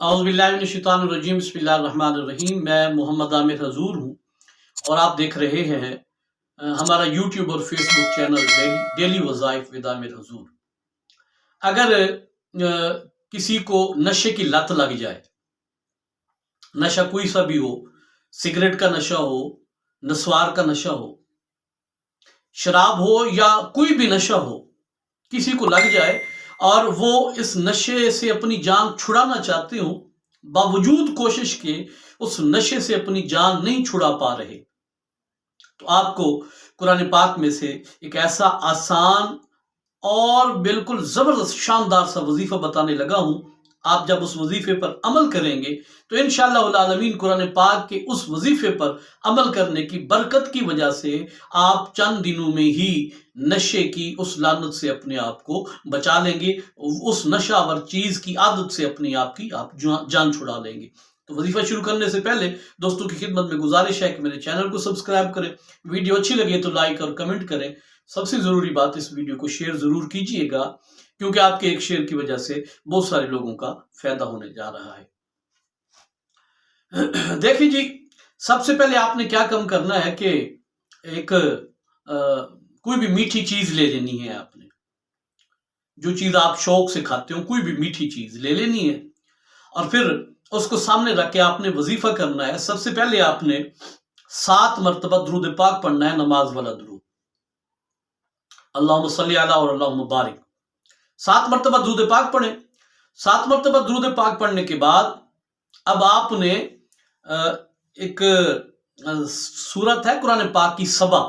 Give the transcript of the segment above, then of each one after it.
औज़ुबिल्लाहिमिनश्शैतानिर्रजीम बिस्मिल्लाहिर्रहमानिर्रहीम। मैं मोहम्मद आमिर हजूर हूँ और आप देख रहे हैं हमारा यूट्यूब और फेसबुक चैनल डेली वज़ाइफ विद आमिर हजूर। अगर किसी को नशे की लत लग जाए, नशा कोई सा भी हो, सिगरेट का नशा हो, नस्वार का नशा हो, शराब हो या कोई भी नशा हो, किसी को लग जाए और वो इस नशे से अपनी जान छुड़ाना चाहते हो, बावजूद कोशिश के उस नशे से अपनी जान नहीं छुड़ा पा रहे, तो आपको कुरान पाक में से एक ऐसा आसान और बिल्कुल जबरदस्त शानदार सा वजीफा बताने लगा हूं। आप जब उस वजीफे पर अमल करेंगे तो इंशाअल्लाह आलमीन कुरान पाक के उस वजीफे पर अमल करने की बरकत की वजह से आप चंद दिनों में ही नशे की उस लानत से अपने आप को बचा लेंगे, उस नशावर चीज की आदत से अपनी आप जान छुड़ा लेंगे। तो वजीफा शुरू करने से पहले दोस्तों की खिदमत में गुजारिश है कि मेरे चैनल को सब्सक्राइब करें, वीडियो अच्छी लगे तो लाइक और कमेंट करें। सबसे जरूरी बात, इस वीडियो को शेयर जरूर कीजिएगा, क्योंकि आपके एक शेयर की वजह से बहुत सारे लोगों का फायदा होने जा रहा है। देखिए जी, सबसे पहले आपने क्या काम करना है कि एक कोई भी मीठी चीज ले लेनी है। आपने जो चीज आप शौक से खाते हो, कोई भी मीठी चीज ले लेनी है और फिर उसको सामने रख के आपने वजीफा करना है। सबसे पहले आपने 7 मरतबा दुरूद पाक पढ़ना है, नमाज वाला दुरूद, अल्लाहुम्मा सल्ली अला और अल्लाहुम्मा बारिक। 7 मरतबा दुरूद पाक पढ़े। 7 मरतबा दुरूद पाक पढ़ने के बाद अब आपने एक सूरत है कुरान पाक की सबा,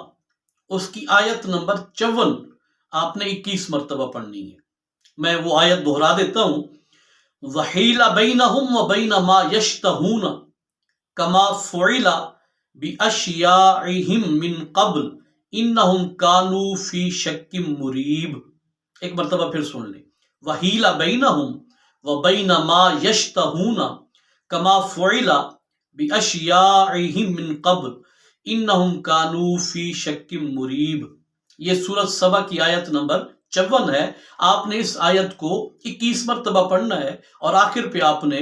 उसकी आयत नंबर 54 आपने 21 मरतबा पढ़नी है। मैं वो आयत दोहरा देता हूं। वहीला बैनहुम व बैन मा यश्तहून कमा फुइला बिअशियाइहिम मिन क़ब्ल इन्नहुम कानू फी शक्किम मुरीब। एक मरतबा फिर सुन ले। वहीला बैनहुम व बैन मा यश्तहून कमा फुइला बिअशियाइहिम मिन क़ब्ल इन्नहुम कानू फी शक्किम मुरीब। ये सूरत सबा की आयत नंबर 54 है। आपने इस आयत को 21 मरतबा पढ़ना है और आखिर पे आपने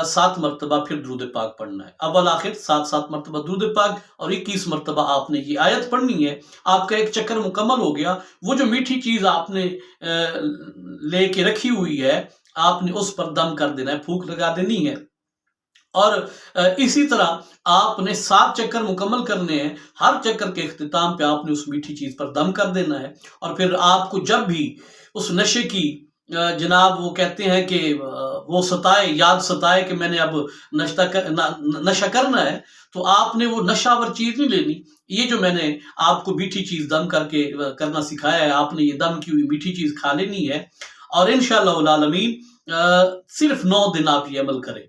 7 मरतबा फिर दुरूद पाक पढ़ना है। अव्वल आखिर 7 मरतबा दुरूद पाक और 21 मरतबा आपने ये आयत पढ़नी है। आपका एक चक्कर मुकम्मल हो गया। वो जो मीठी चीज आपने लेके रखी हुई है, आपने उस पर दम कर देना है, फूंक लगा देनी है और इसी तरह आपने 7 चक्कर मुकम्मल करने हैं। हर चक्कर के इख्तिताम पे आपने उस मीठी चीज पर दम कर देना है और फिर आपको जब भी उस नशे की जनाब वो कहते हैं कि वो सताए, याद सताए कि मैंने अब नशा करना है, तो आपने वो नशावर चीज नहीं लेनी। ये जो मैंने आपको मीठी चीज दम करके करना सिखाया है, आपने ये दम की हुई मीठी चीज खा लेनी है और इंशाअल्लाह आलमीन सिर्फ 9 दिन आप ये अमल करें।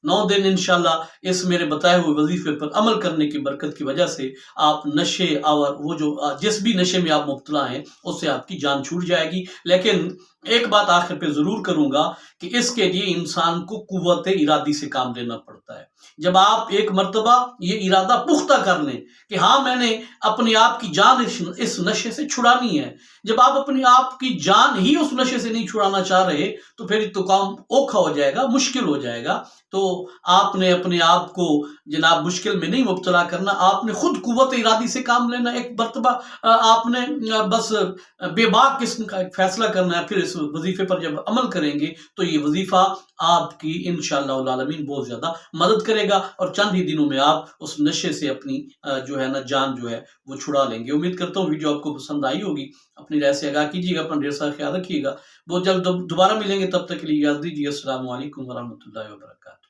9 दिन इंशाल्लाह इस मेरे बताए हुए वजीफे पर अमल करने की बरकत की वजह से आप नशे और वो जो जिस भी नशे में आप मुब्तला हैं उससे आपकी जान छूट जाएगी। लेकिन एक बात आखिर पे जरूर करूंगा कि इसके लिए इंसान को कुव्वत इरादी से काम लेना पड़ता है। जब आप एक मर्तबा ये इरादा पुख्ता कर लें कि हाँ मैंने अपने आप की जान इस नशे से छुड़ानी है, जब आप अपनी आप की जान ही उस नशे से नहीं छुड़ाना चाह रहे तो फिर तो काम औखा हो जाएगा, मुश्किल हो जाएगा। तो आपने अपने आप को जनाब मुश्किल में नहीं मुब्तला करना, आपने खुद कुव्वत इरादी से काम लेना। एक मर्तबा आपने बस बेबाक किस्म का एक फैसला करना है। फिर इस वजीफे पर जब अमल करेंगे तो ये वजीफा आपकी इंशाअल्लाह आलमीन बहुत ज्यादा मदद करेगा और चंद ही दिनों में आप उस नशे से अपनी जो है ना जान जो है वो छुड़ा लेंगे। उम्मीद करता हूँ वीडियो आपको पसंद आई होगी। अपनी राय से आगाह कीजिएगा, अपना ढेर सारा ख्याल रखिएगा। बहुत जल्द दोबारा मिलेंगे, तब तक के लिए इजाज़त दीजिए। अस्सलामु अलैकुम वरहमतुल्लाहि वबरकातुहू।